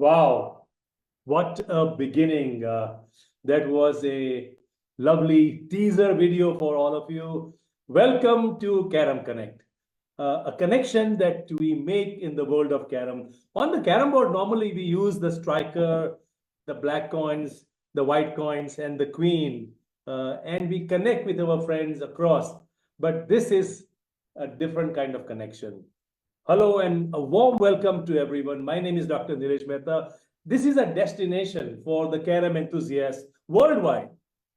Wow, what a beginning. That was a lovely teaser video for all of you. Welcome to Carrom Connect, a connection that we make in the world of Carrom. On the Carrom board, normally we use the striker, the black coins, the white coins, and the queen, and we connect with our friends across. But this is a different kind of connection. Hello and a warm welcome to everyone. My name is Dr. Nilesh Mehta. This is a destination for the Carrom enthusiasts worldwide,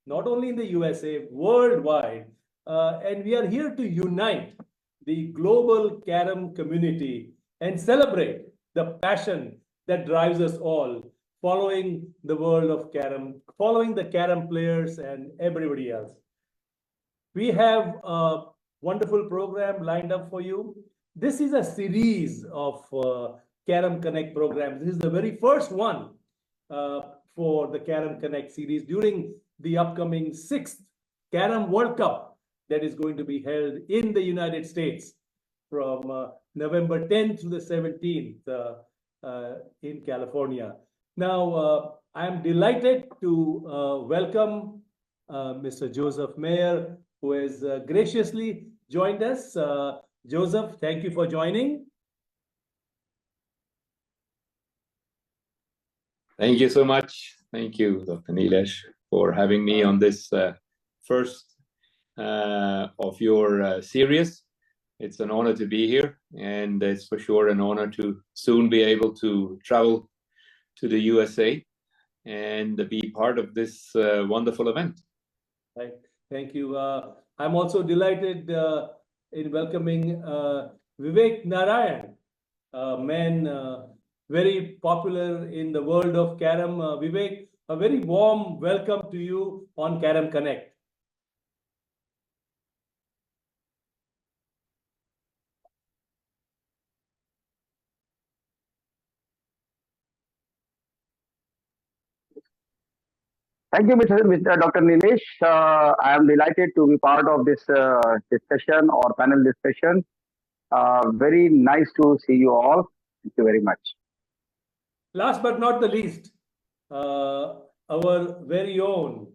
not only in the USA, worldwide. And we are here to unite the global Carrom community and celebrate the passion that drives us all, following the world of Carrom, following the Carrom players and everybody else. We have a wonderful program lined up for you. This is a series of Carrom Connect programs. This is the very first one for the Carrom Connect series during the upcoming 6th Carrom World Cup that is going to be held in the United States from November 10th to the 17th in California. Now, I am delighted to welcome Mr. Josef Meyer, who has graciously joined us. Josef, thank you for joining. Thank you so much. Thank you, Dr. Nilesh, for having me on this first of your series. It's an honor to be here, and it's for sure an honor to soon be able to travel to the USA and be part of this wonderful event. Right. Thank you. I'm also delighted in welcoming Vivek Narayan, a man very popular in the world of Carrom. Vivek, a very warm welcome to you on Carrom Connect. Thank you, Mr. Dr. Nilesh. I am delighted to be part of this discussion or panel discussion. Very nice to see you all. Thank you very much. Last but not the least, our very own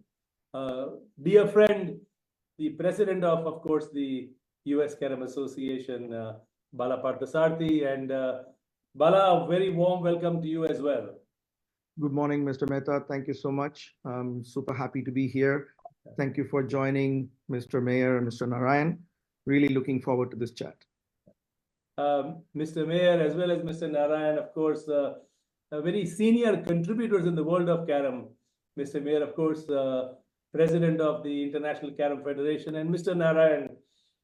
dear friend, the president of course, the US Carrom Association, Bala Parthasarathy. And Bala, a very warm welcome to you as well. Good morning, Mr. Mehta. Thank you so much. I'm super happy to be here. Thank you for joining Mr. Meyer and Mr. Narayan. Really looking forward to this chat. Mr. Meyer, as well as Mr. Narayan, of course, very senior contributors in the world of Carrom. Mr. Meyer, of course, president of the International Carrom Federation, and Mr. Narayan,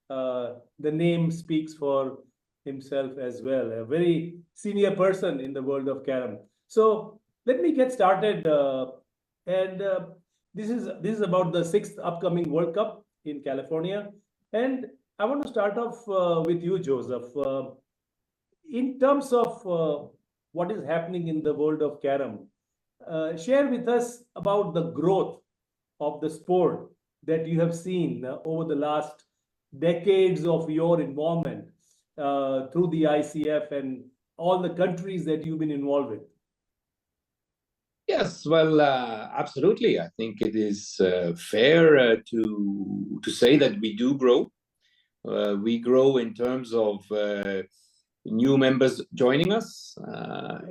the name speaks for himself as well, a very senior person in the world of Carrom. So let me get started. This is about the 6th upcoming World Cup in California. And I want to start off with you, Josef. In terms of what is happening in the world of Carrom, share with us about the growth of the sport that you have seen over the last decades of your involvement through the ICF and all the countries that you've been involved with. Yes, well, absolutely. I think it is fair to say that we do grow. We grow in terms of new members joining us.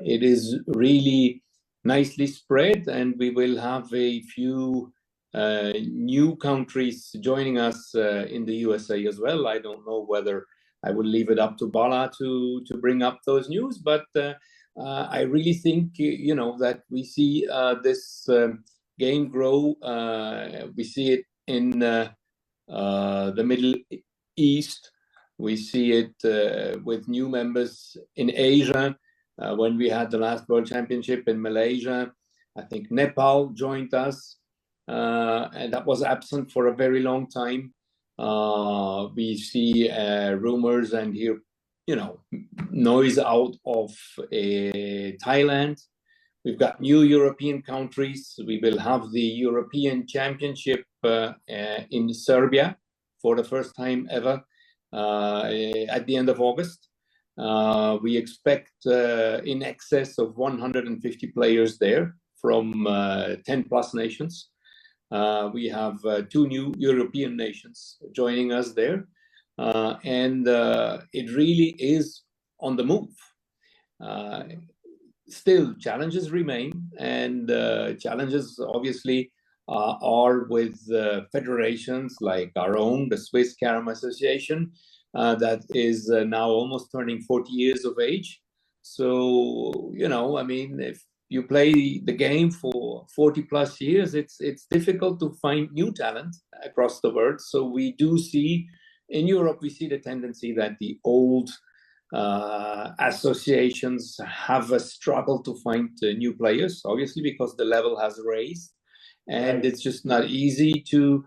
It is really nicely spread, and we will have a few new countries joining us in the USA as well. I don't know whether I will leave it up to Bala to bring up those news, but I really think, you know, that we see this game grow. We see it in the Middle East. We see it with new members in Asia. When we had the last World Championship in Malaysia, I think Nepal joined us, and that was absent for a very long time. We see rumors and hear, you know, noise out of Thailand. We've got new European countries. We will have the European Championship in Serbia for the first time ever at the end of August. We expect in excess of 150 players there from 10 plus nations. We have 2 new European nations joining us there. And it really is on the move. Still, challenges remain, and challenges obviously are with federations like our own, the Swiss Carrom Association, that is now almost turning 40 years of age. So, you know, I mean, if you play the game for 40 plus years, it's difficult to find new talent across the world. So we do see, in Europe, we see the tendency that the old associations have a struggle to find new players, obviously, because the level has raised, and Right. it's just not easy to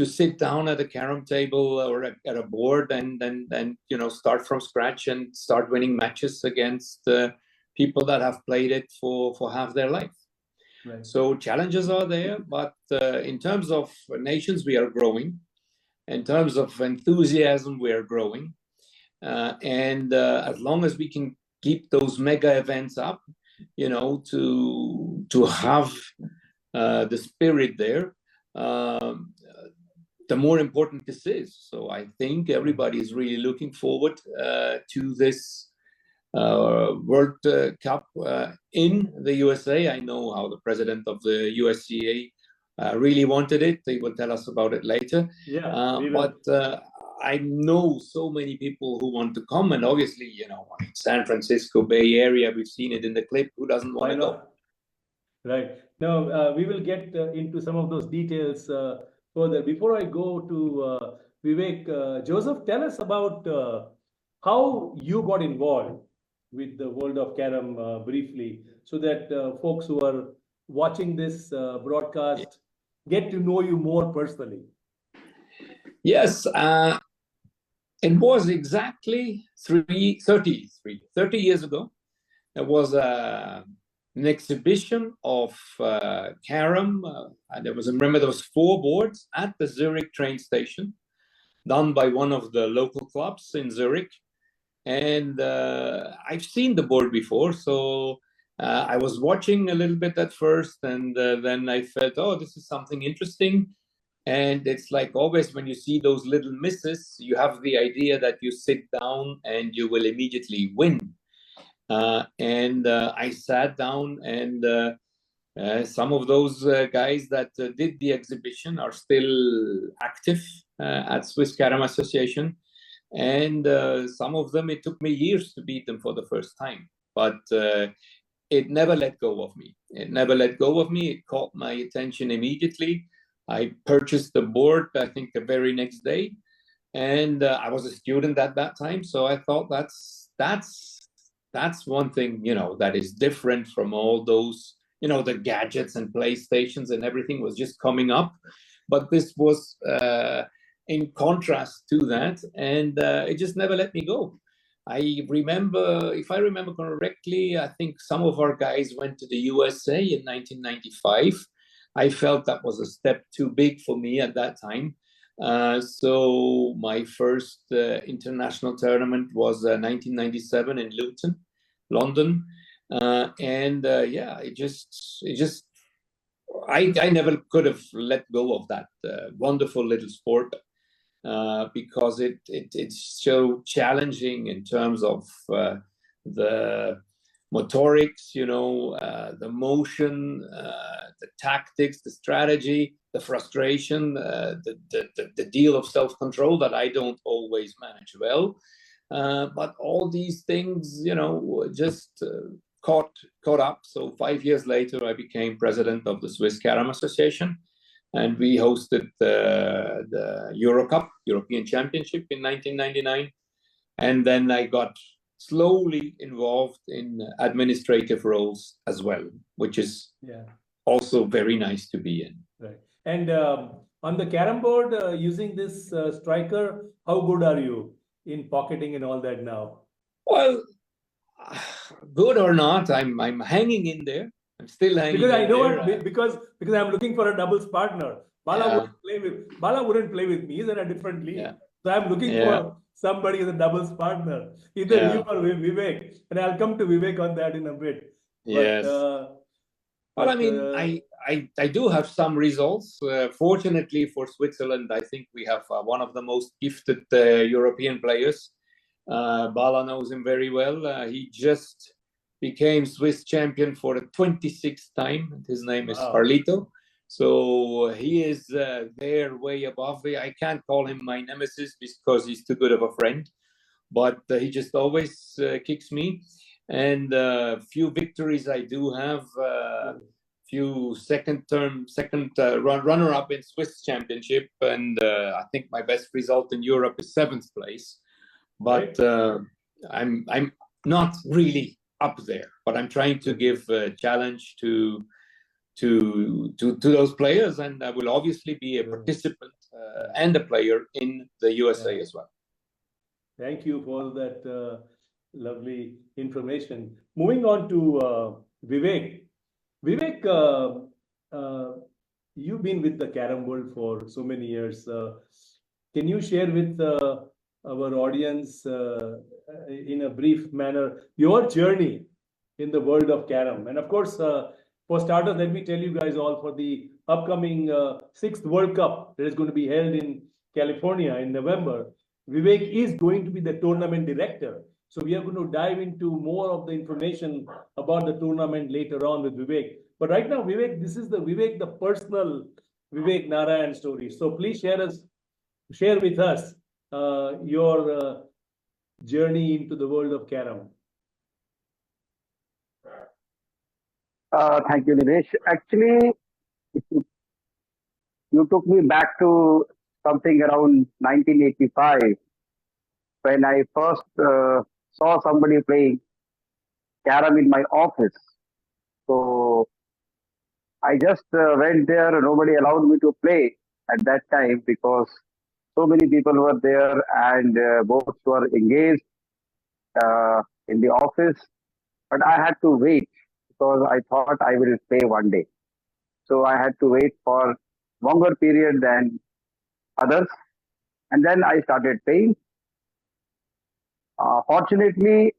sit down at a carom table or at a board and then you know, start from scratch and start winning matches against people that have played it for half their life. Right. So challenges are there, but in terms of nations, we are growing. In terms of enthusiasm, we are growing. And as long as we can keep those mega events up, you know, to have the spirit there, the more important this is. So I think everybody is really looking forward to this World Cup in the USA. I know how the president of the USCA really wanted it. They will tell us about it later. Yeah, But I know so many people who want to come, and obviously, you know, San Francisco Bay Area, we've seen it in the clip. Who doesn't want to go? Right. Now, we will get into some of those details further. Before I go to Vivek, Joseph, tell us about how you got involved with the world of Carrom briefly, so that folks who are watching this broadcast get to know you more personally. Yes, it was exactly 30 years ago. There was an exhibition of Carrom. Remember, there was 4 boards at the Zurich train station, done by one of the local clubs in Zurich. And I've seen the board before, so I was watching a little bit at first, and then I felt, oh, this is something interesting. And it's like always when you see those little misses, you have the idea that you sit down and you will immediately win. And I sat down, and some of those guys that did the exhibition are still active at Swiss Carrom Association. And some of them, it took me years to beat them for the first time. But it never let go of me. It never let go of me. It caught my attention immediately. I purchased the board, I think, the very next day. And I was a student at that time. So I thought that's one thing, you know, that is different from all those, you know, the gadgets and PlayStations and everything was just coming up. But this was in contrast to that. And it just never let me go. I remember, if I remember correctly, I think some of our guys went to the USA in 1995. I felt that was a step too big for me at that time. So my first international tournament was 1997 in Luton, London. Yeah, I never could have let go of that wonderful little sport. Because it's so challenging in terms of the motorics, you know, the motion, the tactics, the strategy, the frustration, the deal of self-control that I don't always manage well. But all these things, you know, just caught up. So 5 years later, I became president of the Swiss Carrom Association. And we hosted the Euro Cup, European Championship in 1999. And then I got slowly involved in administrative roles as well, which is also very nice to be in. Right. And on the Carrom board, using this striker, how good are you in pocketing and all that now? Well, good or not, I'm hanging in there. I'm still hanging because I know there. because I'm looking for a doubles partner. Bala wouldn't play with me. He's in a different league. So I'm looking somebody is a doubles partner. Either Yeah. you or Vivek. And I'll come to Vivek on that in a bit. Yes. Well, I mean, I do have some results. Fortunately for Switzerland, I think we have one of the most gifted European players. Bala knows him very well. He just became Swiss champion for the 26th time. His name is Carlito. So he is there way above me. I can't call him my nemesis because he's too good of a friend. But he just always kicks me. And few victories I do have. Few runner-up in Swiss championship. And I think my best result in Europe is 7th place. But I'm not really up there, but I'm trying to give a challenge to those players, and I will obviously be a participant and a player in the USA as well. Thank you for that lovely information. Moving on to Vivek. Vivek, you've been with the Carrom World for so many years. Can you share with our audience in a brief manner your journey in the world of Carrom? And of course, for starters, let me tell you guys all, for the upcoming 6th World Cup that is going to be held in California in November, Vivek is going to be the tournament director. So we are going to dive into more of the information about the tournament later on with Vivek. But right now, Vivek, this is the Vivek, the personal Vivek Narayan story. So please share with us your journey into the world of Carrom. Thank you, Nilesh. Actually, you took me back to something around 1985 when I first saw somebody playing Carrom in my office. So I just went there. Nobody allowed me to play at that time because so many people were there and both were engaged in the office. But I had to wait because I thought I will play one day. So I had to wait for longer period than others. And then I started playing. Fortunately,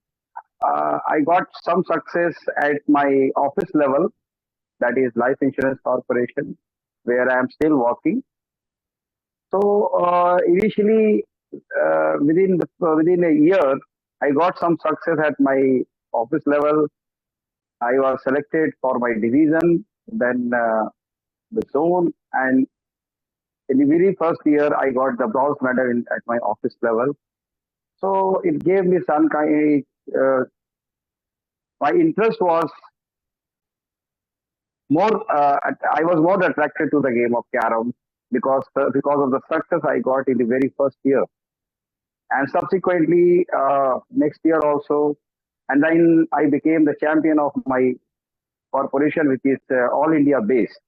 I got some success at my office level, that is Life Insurance Corporation, where I am still working. So initially, within a year, I got some success at my office level. I was selected for my division, then the zone, and in the very first year, I got the bronze medal at my office level. So it gave me some kind. My interest was more. I was more attracted to the game of Carrom because of the success I got in the very first year, and subsequently next year also, and then I became the champion of my corporation, which is all India based.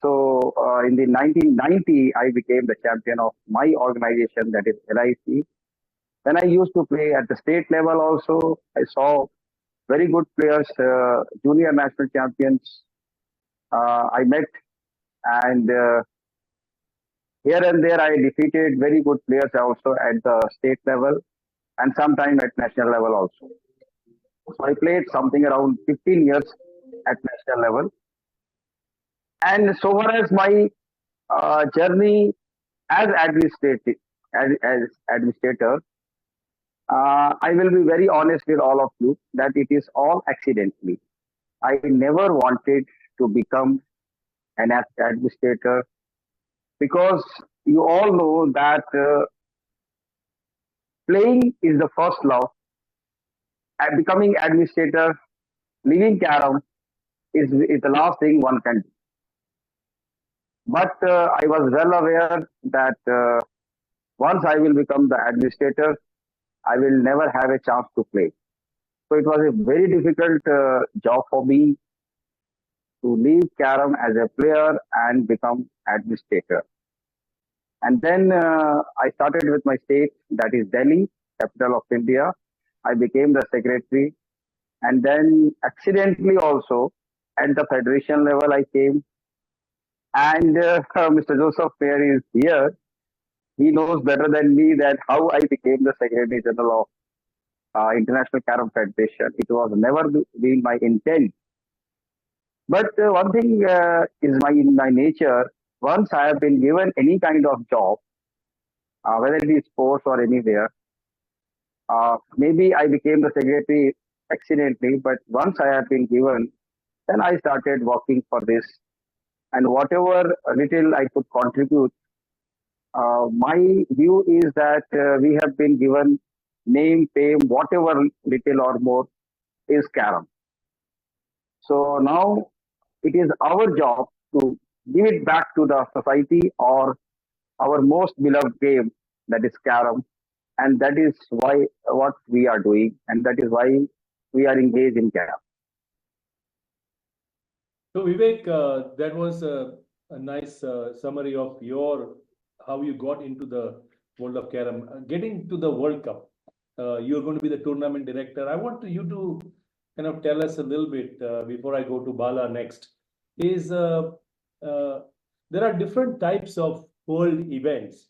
So in the 1990, I became the champion of my organization, that is LIC. Then I used to play at the state level also. I saw very good players, junior national champions. I met, and here and there I defeated very good players also at the state level and sometime at national level also. So I played something around 15 years at national level. And so far as my journey as administrator, I will be very honest with all of you that it is all accidentally. I never wanted to become an administrator because you all know that playing is the first love, and becoming administrator, leaving Carrom is the last thing one can do. But I was well aware that once I will become the administrator, I will never have a chance to play. So it was a very difficult job for me to leave Carrom as a player and become administrator. And then I started with my state, that is Delhi, capital of India. I became the secretary. And then accidentally also at the federation level I came. And Mr. Josef Meyer is here. he knows better than me that how I became the Secretary General of International Carrom Federation. It was never been my intent. But one thing is in my nature. Once I have been given any kind of job, whether it is sports or anywhere, maybe I became the secretary accidentally. But once I have been given, then I started working for this. And whatever little I could contribute, my view is that we have been given name, fame, whatever little or more is Carrom. So now it is our job to give it back to the society or our most beloved game, that is Carrom, and that is why what we are doing, and that is why we are engaged in Carrom. So Vivek, that was a nice summary of how you got into the world of Carrom. Getting to the World Cup, you're going to be the tournament director. I want you to kind of tell us a little bit before I go to Bala next. There are different types of world events.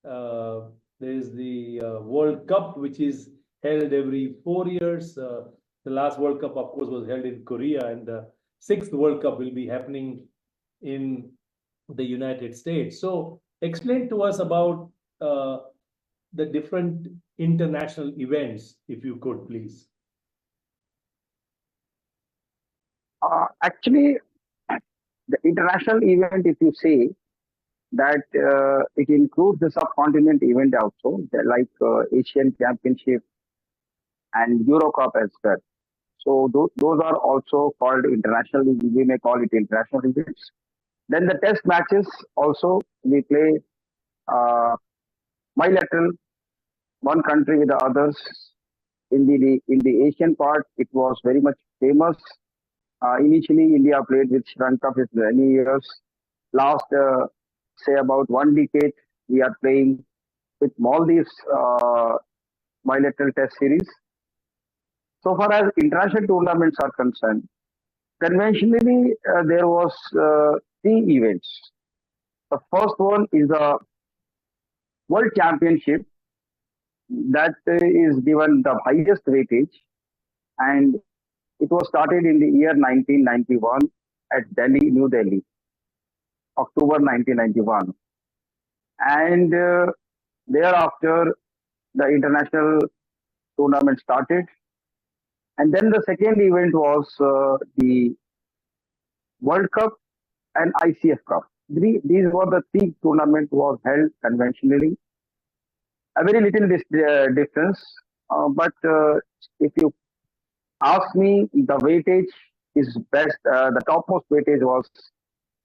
There is the World Cup, which is held every 4 years. The last World Cup, of course, was held in Korea, and the sixth World Cup will be happening in the United States. So explain to us about the different international events, if you could, please. Actually, the international event, if you say that it includes the subcontinent event also, like Asian Championship and Euro Cup as well. So those are also called international. We may call it international events. Then the test matches also we play bilateral, one country with the others. In the Asian part, it was very much famous. Initially, India played with Sri Lanka for many years. Last, say about 1 decade, we are playing with Maldives bilateral test series. So far as international tournaments are concerned, conventionally there was 3 events. The first one is the World Championship that is given the highest weightage, and it was started in the year 1991 at Delhi, New Delhi, October 1991. And thereafter, the international tournament started. And then the second event was the World Cup and ICF Cup. These were the 3 tournaments was held conventionally. A very little difference, but if you ask me, the weightage is best. The topmost weightage was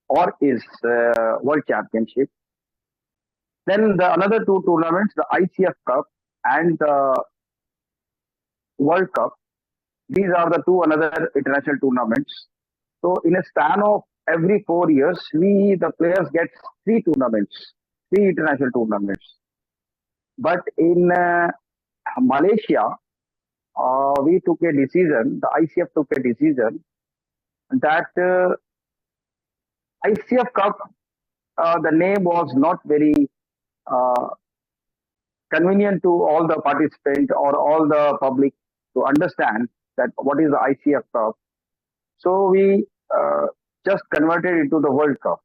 or is World Championship. Then the another 2 tournaments, the ICF Cup and the World Cup. These are the 2 another international tournaments. So in a span of every 4 years, the players get 3 tournaments, 3 international tournaments. But in Malaysia, we took a decision, the ICF took a decision that ICF Cup, the name was not very convenient to all the participants or all the public to understand that what is the ICF Cup. So we just converted it to the World Cup.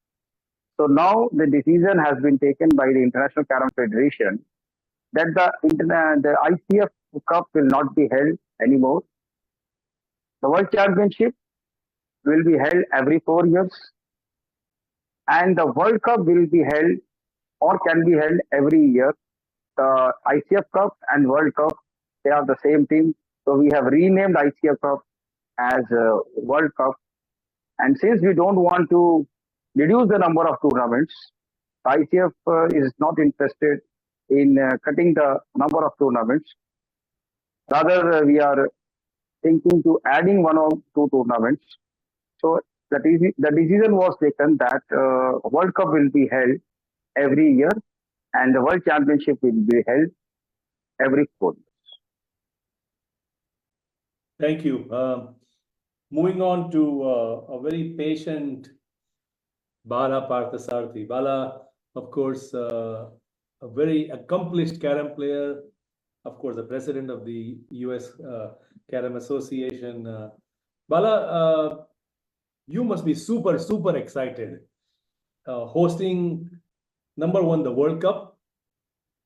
So now the decision has been taken by the International Carrom Federation that the ICF Cup will not be held anymore. The World Championship will be held every 4 years, and the World Cup will be held or can be held every year. The ICF Cup and World Cup, they are the same team. So we have renamed ICF Cup as World Cup. And since we don't want to reduce the number of tournaments, ICF is not interested in cutting the number of tournaments. Rather, we are thinking to adding 1 or 2 tournaments. So the decision was taken that World Cup will be held every year and the World Championship will be held every 4 years. Thank you. Moving on to a very patient Bala Parthasarathy. Bala, of course, a very accomplished Carrom player, of course, the president of the US Carrom Association. Bala, you must be super, super excited hosting, number one, the World Cup.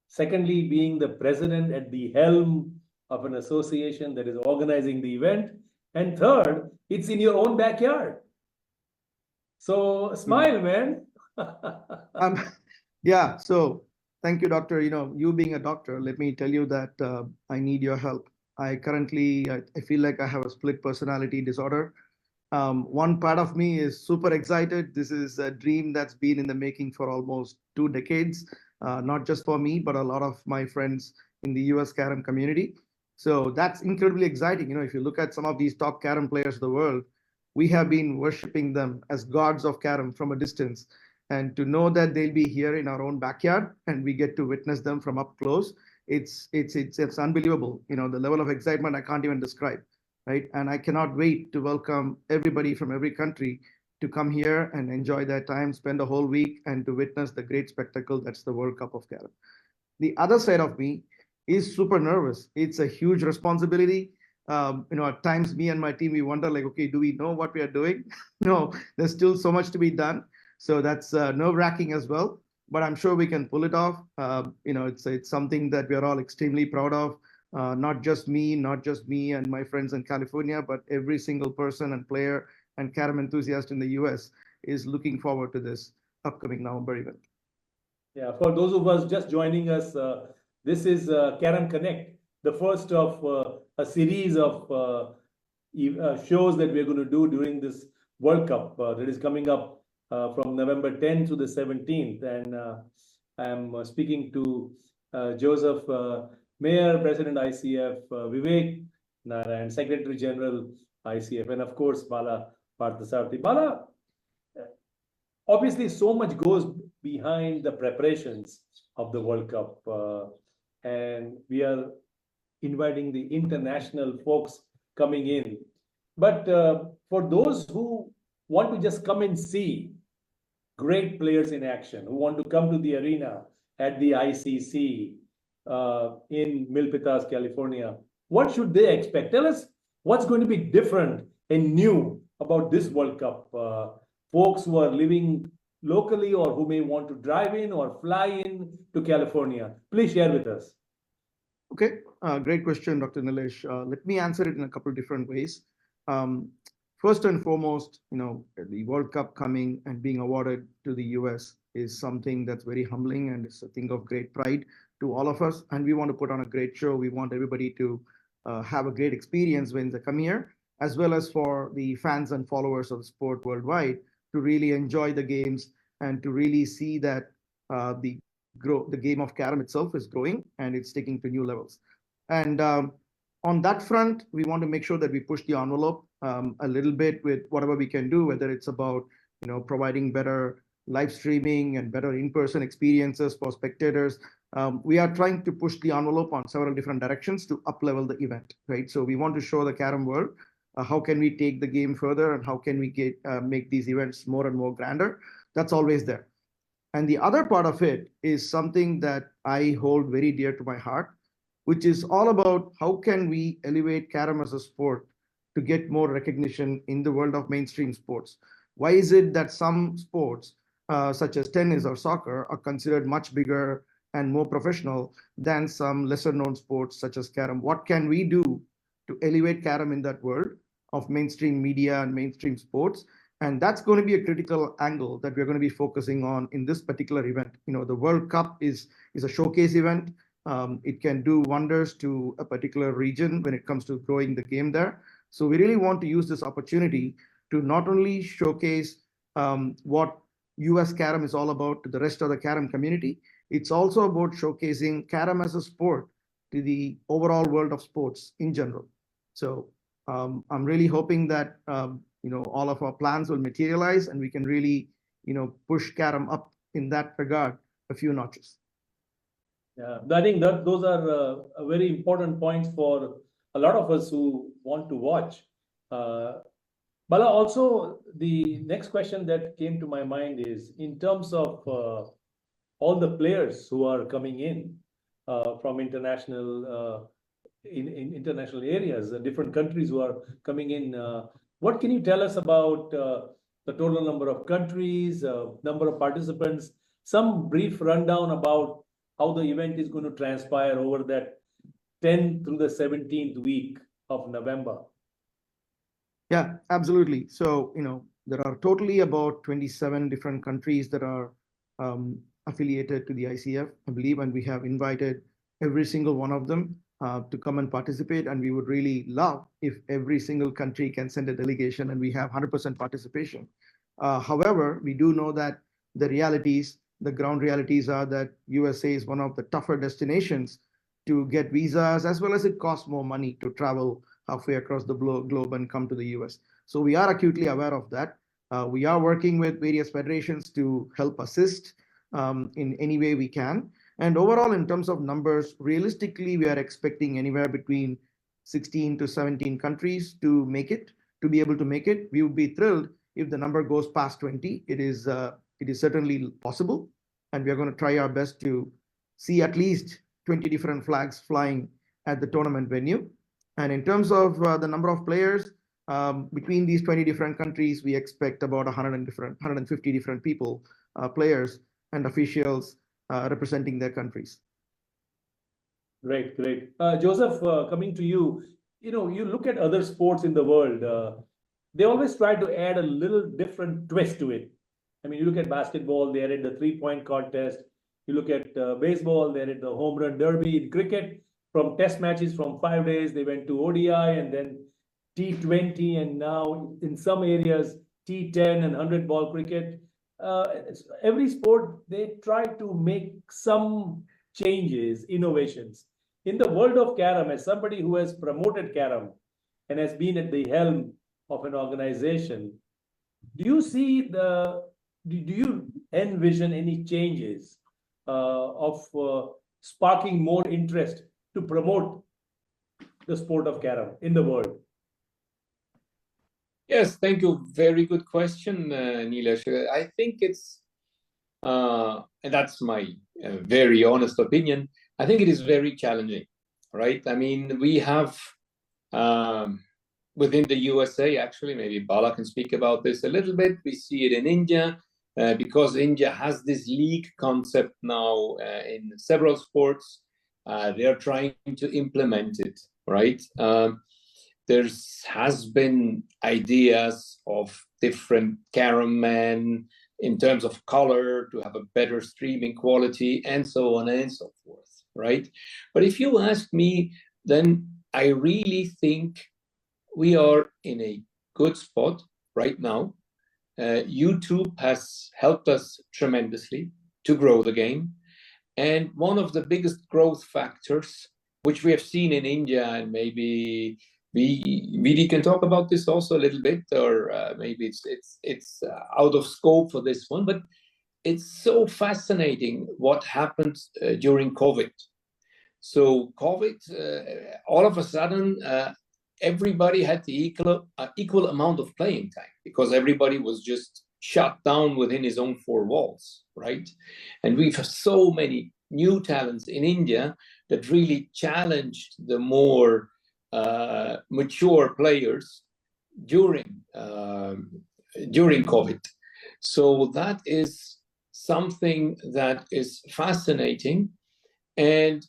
Secondly, being the president at the helm of an association that is organizing the event. And third, it's in your own backyard. So smile, man. Yeah, so thank you, doctor. You being a doctor, let me tell you that I need your help. I feel like I have a split personality disorder. One part of me is super excited. This is a dream that's been in the making for almost 2 decades, not just for me, but a lot of my friends in the US Carrom community. So that's incredibly exciting. If you look at some of these top Carrom players of the world, we have been worshiping them as gods of Carrom from a distance. And to know that they'll be here in our own backyard and we get to witness them from up close, it's unbelievable. The level of excitement I can't even describe. Right? And I cannot wait to welcome everybody from every country to come here and enjoy their time, spend a whole week, and to witness the great spectacle that's the World Cup of Carrom. The other side of me is super nervous. It's a huge responsibility. At times me and my team, we wonder like, okay, do we know what we are doing? No, there's still so much to be done. So that's nerve-wracking as well, but I'm sure we can pull it off. It's something that we are all extremely proud of. Not just me and my friends in California, but every single person and player and Carrom enthusiast in the US is looking forward to this upcoming November event. Yeah, for those of us just joining us, this is CARROM Connect, the first of a series of shows that we're going to do during this World Cup that is coming up from November 10th to the 17th. And I'm speaking to Josef, Meyer, President ICF, Vivek, Narayan, Secretary General ICF, and of course, Bala, Parthasarathy. Bala, obviously so much goes behind the preparations of the World Cup. And we are inviting the international folks coming in. But for those who want to just come and see great players in action, who want to come to the arena at the ICC in Milpitas, California, what should they expect? Tell us what's going to be different and new about this World Cup. Folks who are living locally or who may want to drive in or fly in to California, please share with us. Okay, great question, Dr. Nilesh. Let me answer it in a couple of different ways. First and foremost, the World Cup coming and being awarded to the US is something that's very humbling and it's a thing of great pride to all of us. And we want to put on a great show. We want everybody to have a great experience when they come here, as well as for the fans and followers of the sport worldwide to really enjoy the games and to really see that the game of Carrom itself is growing and it's taking to new levels. And on that front, we want to make sure that we push the envelope a little bit with whatever we can do, whether it's about providing better live streaming and better in-person experiences for spectators. We are trying to push the envelope on several different directions to up-level the event, right? So we want to show the Carrom world how can we take the game further and how can we make these events more and more grander. That's always there. And the other part of it is something that I hold very dear to my heart, which is all about how can we elevate Carrom as a sport to get more recognition in the world of mainstream sports. Why is it that some sports, such as tennis or soccer, are considered much bigger and more professional than some lesser known sports such as Carrom? What can we do to elevate Carrom in that world of mainstream media and mainstream sports? And that's going to be a critical angle that we're going to be focusing on in this particular event. The World Cup is a showcase event. It can do wonders to a particular region when it comes to growing the game there. So we really want to use this opportunity to not only showcase what US Carrom is all about to the rest of the Carrom community, it's also about showcasing Carrom as a sport to the overall world of sports in general. So I'm really hoping that all of our plans will materialize and we can really push Carrom up in that regard a few notches. Yeah, I think that those are very important points for a lot of us who want to watch. Bala, also the next question that came to my mind is in terms of all the players who are coming in from international in international areas, different countries who are coming in. What can you tell us about the total number of countries, number of participants, some brief rundown about how the event is going to transpire over that 10th through the 17th week of November? Yeah, absolutely. So, there are totally about 27 different countries that are affiliated to the ICF, I believe, and we have invited every single one of them to come and participate. And we would really love if every single country can send a delegation and we have 100% participation. However, we do know that the ground realities are that USA is one of the tougher destinations to get visas, as well as it costs more money to travel halfway across the globe and come to the US. So we are acutely aware of that. We are working with various federations to help assist in any way we can. And overall, in terms of numbers, realistically, we are expecting anywhere between 16 to 17 countries to be able to make it. We would be thrilled if the number goes past 20. It is certainly possible. And we are going to try our best to see at least 20 different flags flying at the tournament venue. And in terms of the number of players, between these 20 different countries, we expect about 150 different people, players and officials representing their countries. Great, great. Joseph, coming to you, you look at other sports in the world, they always try to add a little different twist to it. I mean, you look at basketball, they added the 3-point contest. You look at baseball, they added the home run derby. In cricket, from test matches from 5 days, they went to ODI and then T20, and now in some areas, T10 and 100-ball cricket. Every sport, they try to make some changes, innovations. In the world of Carrom, as somebody who has promoted Carrom and has been at the helm of an organization, do you envision any changes of sparking more interest to promote the sport of Carrom in the world? Yes, thank you. Very good question, Nilesh. I think it's, and that's my very honest opinion, I think it is very challenging, right? I mean, we have within the USA, actually, maybe Bala can speak about this a little bit. We see it in India, because India has this league concept now in several sports. They are trying to implement it, right? There has been ideas of different Carrom men in terms of color to have a better streaming quality and so on and so forth, right? But if you ask me, then I really think we are in a good spot right now. YouTube has helped us tremendously to grow the game. And one of the biggest growth factors, which we have seen in India, and maybe we can talk about this also a little bit, or maybe it's out of scope for this one, but it's so fascinating what happened during COVID. So COVID, all of a sudden, everybody had the equal amount of playing time because everybody was just shut down within his own four walls, right? And we've had so many new talents in India that really challenged the more mature players during COVID. So that is something that is fascinating, and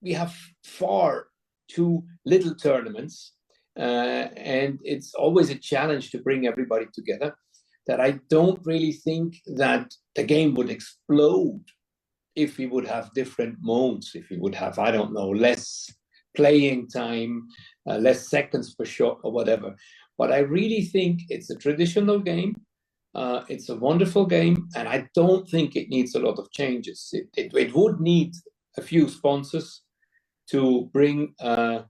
we have far too little tournaments, and it's always a challenge to bring everybody together. That I don't really think that the game would explode if we would have different modes, if we would have, I don't know, less playing time, less seconds per shot or whatever. But I really think it's a traditional game. It's a wonderful game, and I don't think it needs a lot of changes. It would need a few sponsors to bring, to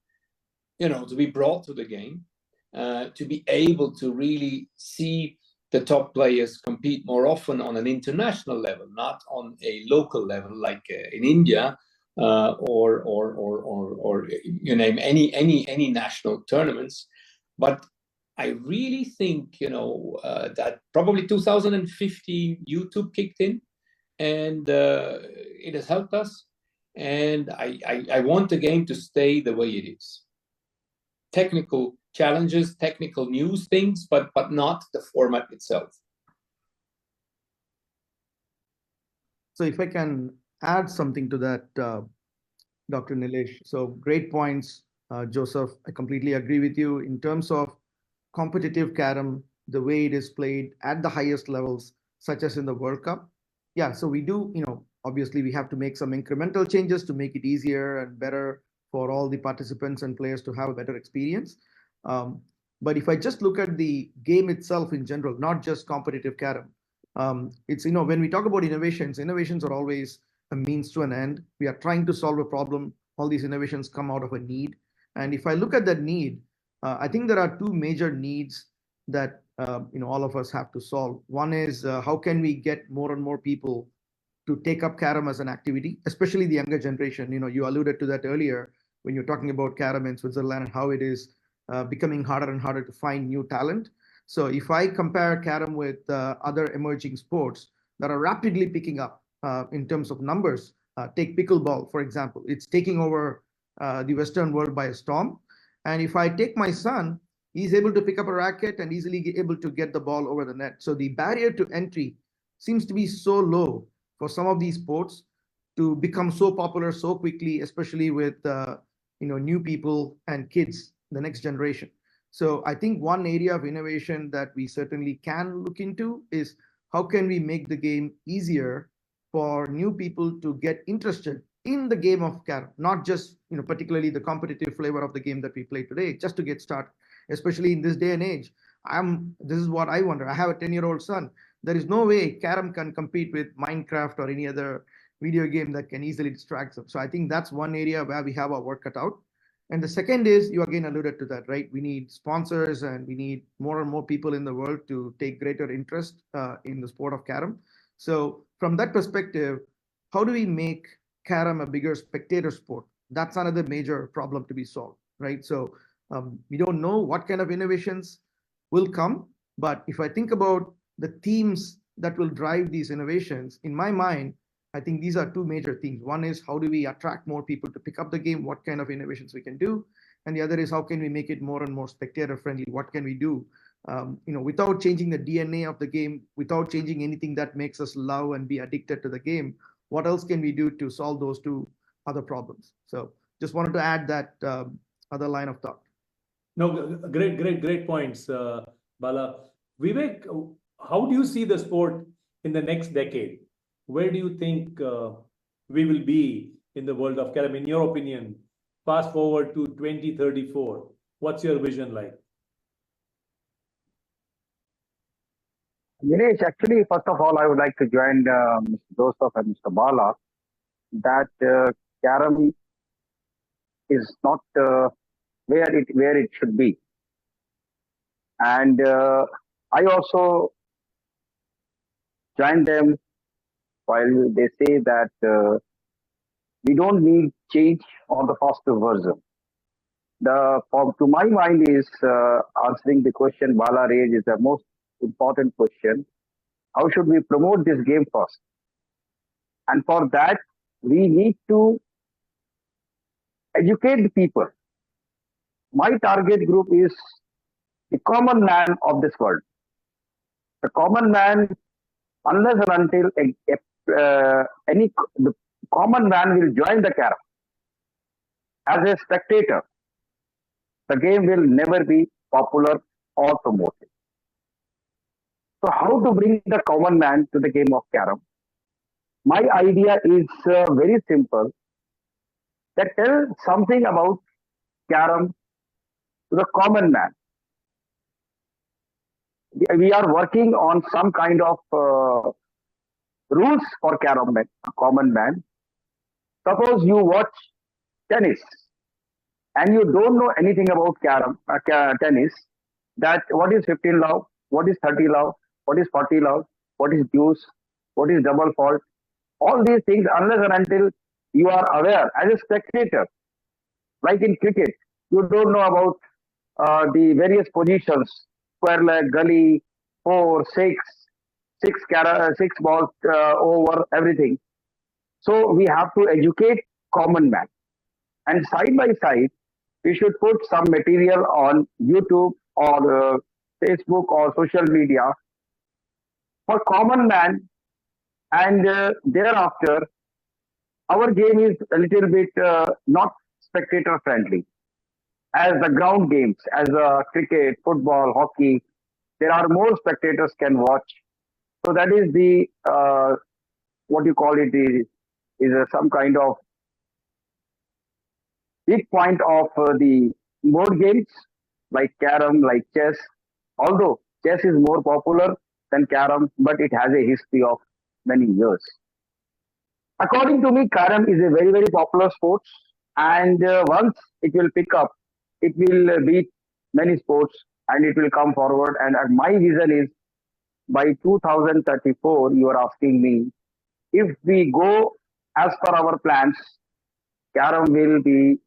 be brought to the game, to be able to really see the top players compete more often on an international level, not on a local level like in India, or you name any national tournaments. But I really think that probably 2015 YouTube kicked in, and it has helped us. And I want the game to stay the way it is. Technical challenges, technical news things, but not the format itself. So if I can add something to that, Dr. Nilesh. So great points, Joseph. I completely agree with you in terms of competitive Carrom, the way it is played at the highest levels, such as in the World Cup. Yeah, so we do, obviously we have to make some incremental changes to make it easier and better for all the participants and players to have a better experience. But if I just look at the game itself in general, not just competitive Carrom, it's, when we talk about innovations are always a means to an end. We are trying to solve a problem. All these innovations come out of a need. And if I look at that need, I think there are two major needs that all of us have to solve. One is how can we get more and more people to take up Carrom as an activity, especially the younger generation. You alluded to that earlier when you're talking about Carrom in Switzerland and how it is becoming harder and harder to find new talent. So if I compare Carrom with other emerging sports that are rapidly picking up in terms of numbers, take pickleball, for example. It's taking over the Western world by a storm. And if I take my son, he's able to pick up a racket and easily able to get the ball over the net. So the barrier to entry seems to be so low for some of these sports to become so popular so quickly, especially with new people and kids, the next generation. So I think one area of innovation that we certainly can look into is how can we make the game easier for new people to get interested in the game of Carrom, not just particularly the competitive flavor of the game that we play today, just to get started, especially in this day and age. This is what I wonder. I have a 10-year-old son. There is no way Carrom can compete with Minecraft or any other video game that can easily distract them. So I think that's one area where we have our work cut out. And the second is, you again alluded to that, right? We need sponsors and we need more and more people in the world to take greater interest in the sport of Carrom. So from that perspective, how do we make Carrom a bigger spectator sport? That's another major problem to be solved, right? So we don't know what kind of innovations will come, but if I think about the themes that will drive these innovations, in my mind, I think these are two major themes. One is how do we attract more people to pick up the game, what kind of innovations we can do, and the other is how can we make it more and more spectator friendly, what can we do without changing the DNA of the game, without changing anything that makes us love and be addicted to the game. What else can we do to solve those two other problems? So just wanted to add that other line of thought. No, great points, Bala. Vivek, how do you see the sport in the next decade? Where do you think we will be in the world of Carrom? In your opinion, fast forward to 2034, what's your vision like? Nilesh, actually, first of all, I would like to join Mr. Joseph and Mr. Bala that Carrom is not where it should be, and I also join them while they say that we don't need change on the faster version. To my mind is answering the question Bala raised is the most important question. How should we promote this game first? And for that, we need to educate the people. My target group is the common man of this world. The common man, unless and until the common man will join the Carrom as a spectator, the game will never be popular or promoted. So how to bring the common man to the game of Carrom? My idea is very simple. That tell something about Carrom to the common man. We are working on some kind of rules for common man. Suppose you watch tennis and you don't know anything about tennis, that what is 15 love, what is 30 love, what is 40 love, what is deuce, what is double fault, all these things, unless and until you are aware as a spectator, like in cricket, you don't know about the various positions, square leg, gully, 4, 6, six balls over everything. So we have to educate common man. And side by side, we should put some material on YouTube or Facebook or social media for common man. And thereafter, our game is a little bit not spectator friendly. As the ground games, as cricket, football, hockey, there are more spectators can watch. So that is the what you call it is some kind of big point of the board games like carom, like chess. Although chess is more popular than carom, but it has a history of many years. According to me, carom is a very popular sport, and once it will pick up, it will beat many sports, and it will come forward. And my vision is by 2034. You are asking me if we go as per our plans, carom will be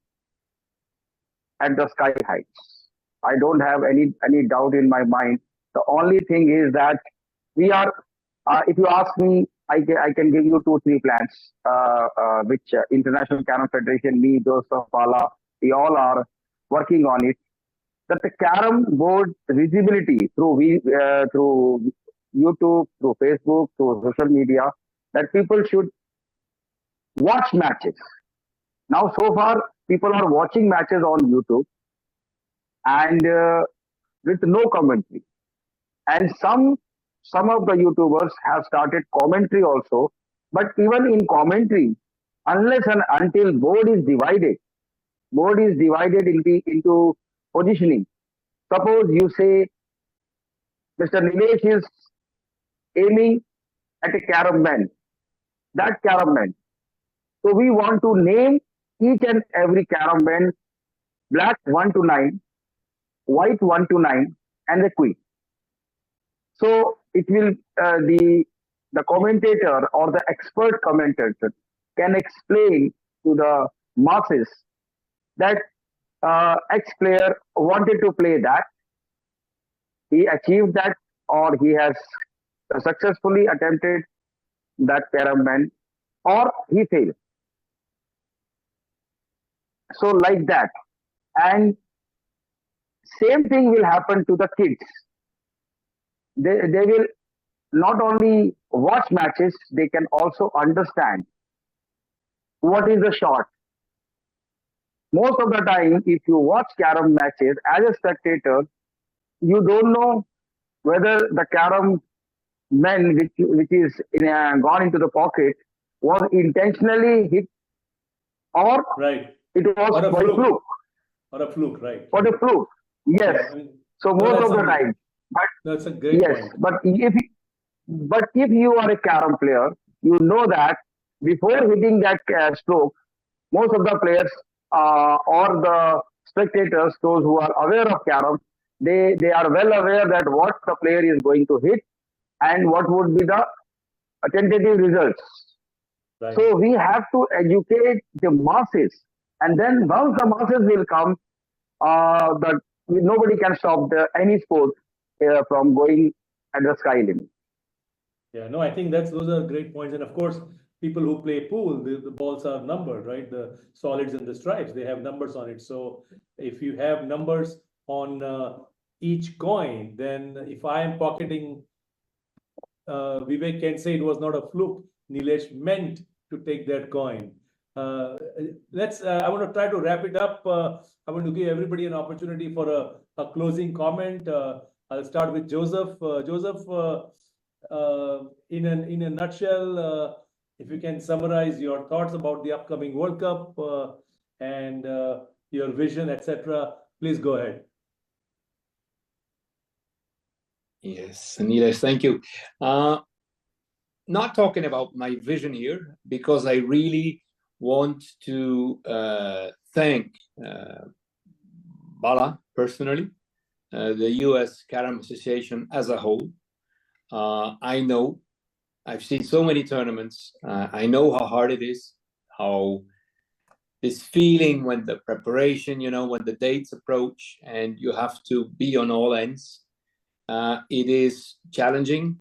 at the sky heights. I don't have any doubt in my mind. The only thing is that we are. If you ask me, I can give you 2-3 plans, which International Carrom Federation, me, Josef, Bala, we all are working on it. That the Carrom board visibility through YouTube, through Facebook, through social media, that people should watch matches. Now, so far, people are watching matches on YouTube and with no commentary. And some of the YouTubers have started commentary also. But even in commentary, unless and until board is divided into positioning. Suppose you say Mr. Nilesh is aiming at a carom man, that carom man. So we want to name each and every carom man, black 1 to 9, white 1 to 9, and the queen. So it will the commentator or the expert commentator can explain to the masses that X player wanted to play that, he achieved that, or he has successfully attempted that carom man, or he failed. So like that, and same thing will happen to the kids. They will not only watch matches, they can also understand what is the shot. Most of the time, if you watch carom matches as a spectator, you don't know whether the carom man which is gone into the pocket was intentionally hit, or Right. it was Or a by fluke. fluke. Or a fluke, right? Or a fluke. Yes. Yeah, I mean, So no, most of the time. But that's a great yes, point. but if you are a carom player, you know that before hitting that stroke, most of the players or the spectators, those who are aware of carom, they are well aware that what the player is going to hit and what would be the tentative results. Right. So we have to educate the masses, and then once the masses will come, nobody can stop any sport from going at the sky limit. Yeah, no, I think those are great points. And of course, people who play pool, the balls are numbered, right? The solids and the stripes, they have numbers on it. So if you have numbers on each coin, then if I am pocketing, Vivek can say it was not a fluke. Nilesh meant to take that coin. I want to try to wrap it up. I want to give everybody an opportunity for a closing comment. I'll start with Joseph. Joseph, in a nutshell, if you can summarize your thoughts about the upcoming World Cup and your vision, etc., please go ahead. Yes, Nilesh, thank you. Not talking about my vision here, because I really want to thank Bala personally, the US Carrom Association as a whole. I know, I've seen so many tournaments. I know how hard it is, how this feeling when the preparation, when the dates approach and you have to be on all ends. It is challenging.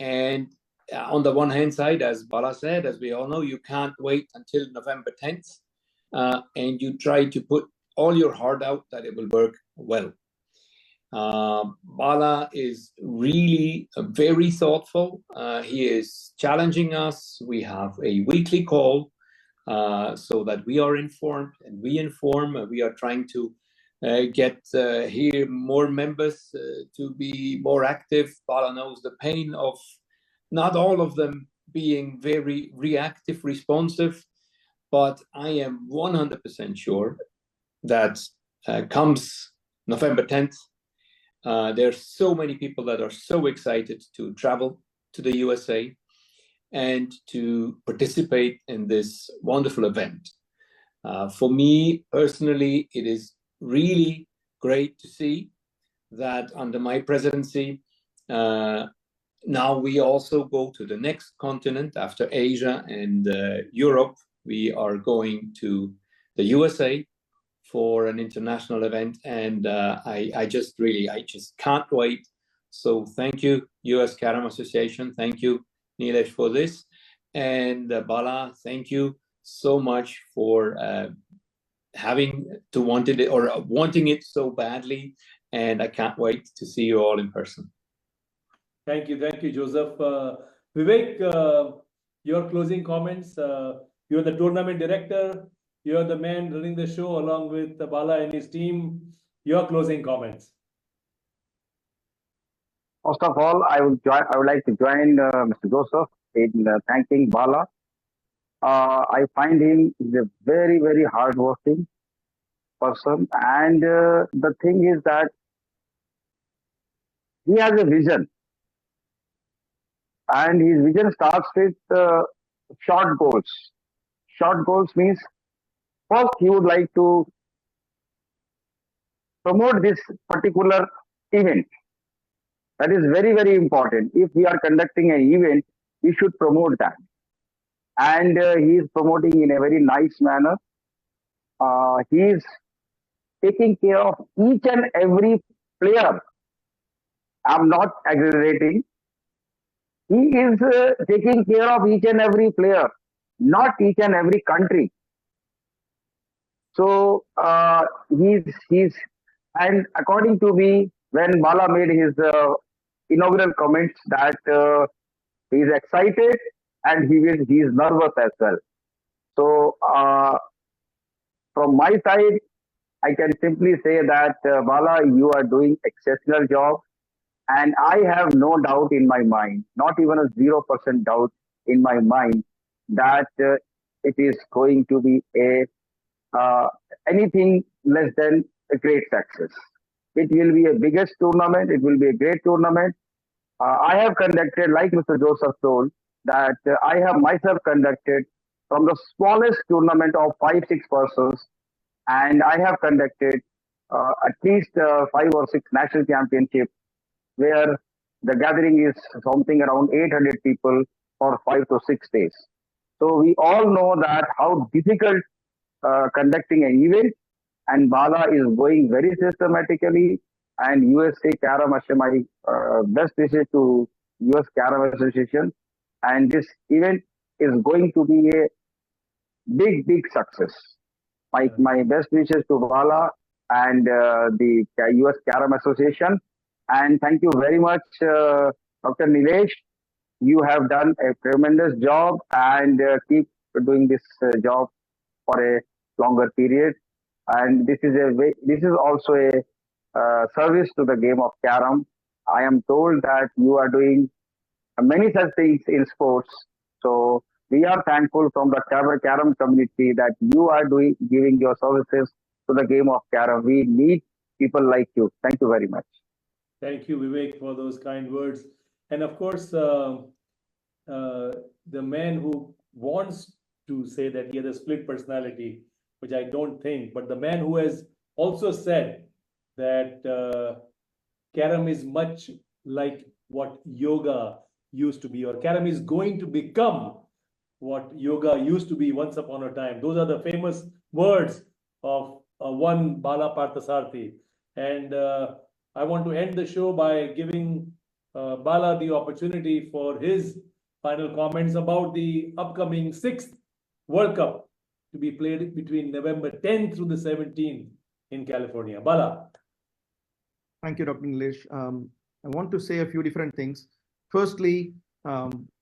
And on the one hand side, as Bala said, as we all know, you can't wait until November 10th, and you try to put all your heart out that it will work well. Bala is really very thoughtful. He is challenging us. We have a weekly call so that we are informed and we inform. We are trying to get here more members to be more active. Bala knows the pain of not all of them being very reactive, responsive, but I am 100% sure that comes November 10th, there's so many people that are so excited to travel to the USA and to participate in this wonderful event. For me personally, it is really great to see that under my presidency, now we also go to the next continent after Asia and Europe. We are going to the USA for an international event, and I just can't wait. So thank you, US Carrom Association. Thank you, Nilesh, for this. And Bala, thank you so much for wanting it so badly. And I can't wait to see you all in person. Thank you, Joseph. Vivek, your closing comments. You're the tournament director. You're the man running the show along with Bala and his team. Your closing comments. First of all, I would like to join Mr. Joseph in thanking Bala. I find him is a very, very hardworking person, and the thing is that he has a vision, and his vision starts with short goals. Short goals means first he would like to promote this particular event. That is very, very important. If we are conducting an event, we should promote that. And he is promoting in a very nice manner. He is taking care of each and every player. I'm not exaggerating. He is taking care of each and every player, not each and every country. So he's and according to me, when Bala made his inaugural comments that he is excited and he is nervous as well. So from my side, I can simply say that Bala, you are doing exceptional job, and I have no doubt in my mind, not even a 0% doubt in my mind, that it is going to be a anything less than a great success. It will be a biggest tournament. It will be a great tournament. I have conducted, like Mr. Joseph told, that I have myself conducted from the smallest tournament of 5-6 persons, and I have conducted at least 5 or 6 national championships where the gathering is something around 800 people for 5 to 6 days. So we all know that how difficult conducting an event, and Bala is going very systematically. And USCA Carrom, my best wishes to US Carrom Association. And this event is going to be a big, big success. My best wishes to Bala and the US Carrom Association. And thank you very much, Dr. Nilesh. You have done a tremendous job, and keep doing this job for a longer period. And this is also a service to the game of Carrom. I am told that you are doing many such things in sports. So we are thankful from the Carrom community that you are giving your services to the game of Carrom. We need people like you. Thank you very much. Thank you, Vivek, for those kind words. And of course, the man who wants to say that he has a split personality, which I don't think, but the man who has also said that Carrom is much like what yoga used to be, or Carrom is going to become what yoga used to be once upon a time. Those are the famous words of one Bala Parthasarathy. And I want to end the show by giving Bala the opportunity for his final comments about the upcoming 6th World Cup to be played between November 10th through the 17th in California. Bala. Thank you, Dr. Nilesh. I want to say a few different things. Firstly,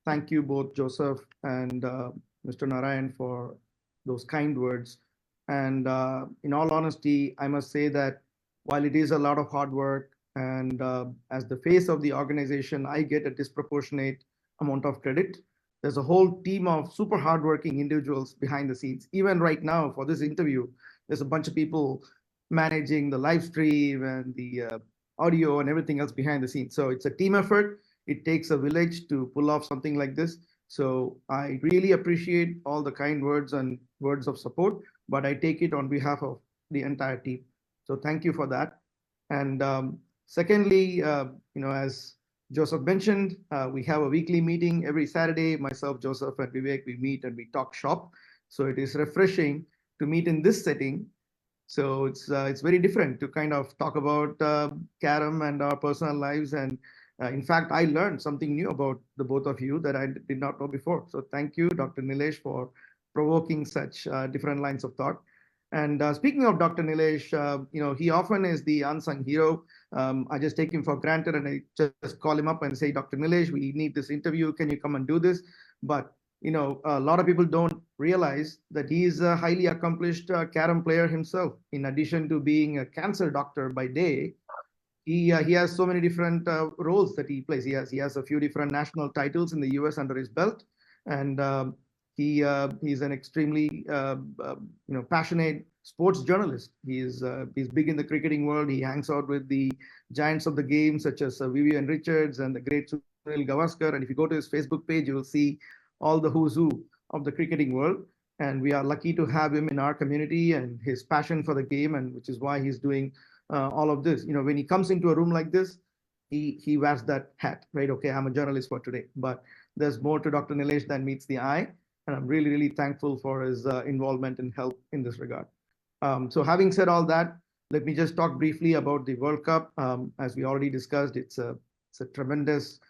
thank you both Joseph and Mr. Narayan for those kind words. And in all honesty, I must say that while it is a lot of hard work, and as the face of the organization, I get a disproportionate amount of credit. There's a whole team of super hardworking individuals behind the scenes. Even right now for this interview, there's a bunch of people managing the live stream and the audio and everything else behind the scenes. So it's a team effort. It takes a village to pull off something like this. So I really appreciate all the kind words and words of support, but I take it on behalf of the entire team. So thank you for that. And secondly, as Joseph mentioned, we have a weekly meeting every Saturday. Myself, Joseph, and Vivek, we meet and we talk shop. So it is refreshing to meet in this setting. So it's very different to kind of talk about Carrom and our personal lives. And in fact, I learned something new about the both of you that I did not know before. So thank you, Dr. Nilesh, for provoking such different lines of thought. And speaking of Dr. Nilesh, he often is the unsung hero. I just take him for granted and I just call him up and say, Dr. Nilesh, we need this interview. Can you come and do this? But a lot of people don't realize that he is a highly accomplished Carrom player himself. In addition to being a cancer doctor by day, he has so many different roles that he plays. He has a few different national titles in the US under his belt, and he's an extremely passionate sports journalist. He's big in the cricketing world. He hangs out with the giants of the game, such as Vivian Richards and the great Sunil Gavaskar. And if you go to his Facebook page, you will see all the who's who of the cricketing world. And we are lucky to have him in our community and his passion for the game, and which is why he's doing all of this. When he comes into a room like this, he wears that hat, right? Okay, I'm a journalist for today, but there's more to Dr. Nilesh than meets the eye. And I'm really, really thankful for his involvement and help in this regard. So having said all that, let me just talk briefly about the World Cup. As we already discussed, it's a tremendous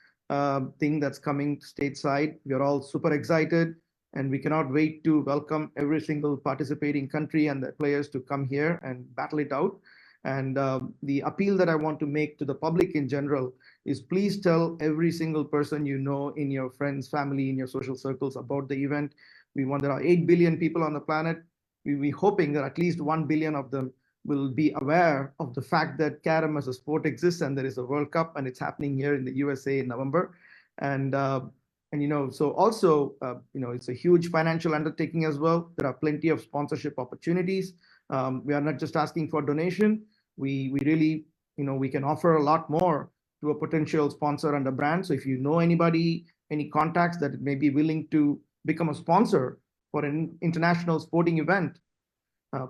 thing that's coming stateside. We're all super excited, and we cannot wait to welcome every single participating country and their players to come here and battle it out. And the appeal that I want to make to the public in general is please tell every single person you know in your friends, family, in your social circles about the event. There are 8 billion people on the planet. We're hoping that at least 1 billion of them will be aware of the fact that Carrom as a sport exists and there is a World Cup and it's happening here in the USA in November. And so also, it's a huge financial undertaking as well. There are plenty of sponsorship opportunities. We are not just asking for donation. We really, we can offer a lot more to a potential sponsor and a brand. So if you know anybody, any contacts that may be willing to become a sponsor for an international sporting event,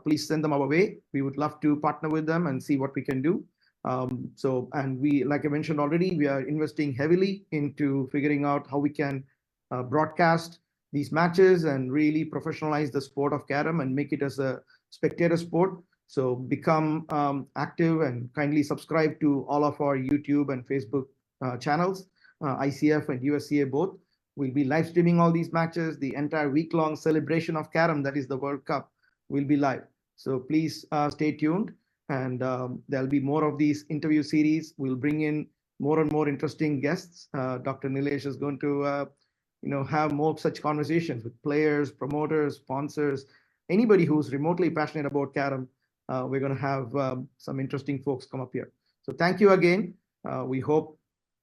please send them our way. We would love to partner with them and see what we can do. And we, like I mentioned already, we are investing heavily into figuring out how we can broadcast these matches and really professionalize the sport of Carrom and make it as a spectator sport. So become active and kindly subscribe to all of our YouTube and Facebook channels, ICF and USCA both. We'll be live streaming all these matches. The entire week-long celebration of Carrom, that is the World Cup, will be live. So please stay tuned, and there'll be more of these interview series. We'll bring in more and more interesting guests. Dr. Nilesh is going to have more such conversations with players, promoters, sponsors, anybody who's remotely passionate about Carrom. We're going to have some interesting folks come up here. So thank you again. We hope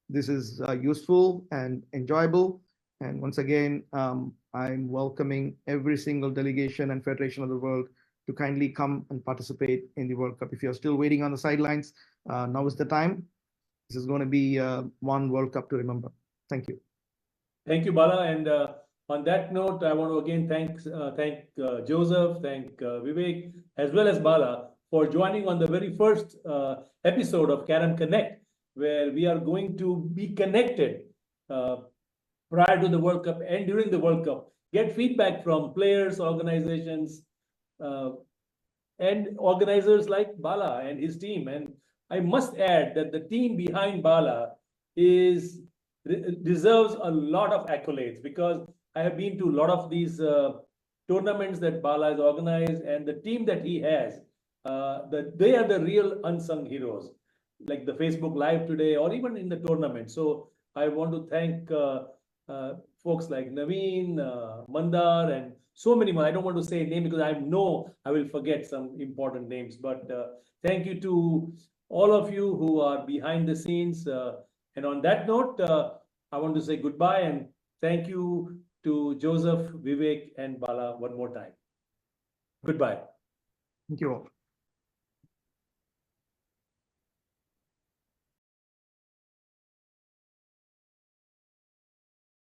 this is useful and enjoyable. And once again, I'm welcoming every single delegation and federation of the world to kindly come and participate in the World Cup. If you're still waiting on the sidelines, now is the time. This is going to be one World Cup to remember. Thank you. Thank you, Bala. And on that note, I want to again thank Joseph, thank Vivek, as well as Bala for joining on the very first episode of Carrom Connect, where we are going to be connected prior to the World Cup and during the World Cup, get feedback from players, organizations, and organizers like Bala and his team. And I must add that the team behind Bala deserves a lot of accolades, because I have been to a lot of these tournaments that Bala has organized, and the team that he has, they are the real unsung heroes, like the Facebook Live today, or even in the tournament. So I want to thank folks like Naveen, Mandar, and so many more. I don't want to say a name because I know I will forget some important names, but thank you to all of you who are behind the scenes. And on that note, I want to say goodbye and thank you to Joseph, Vivek, and Bala one more time. Goodbye. Thank you all.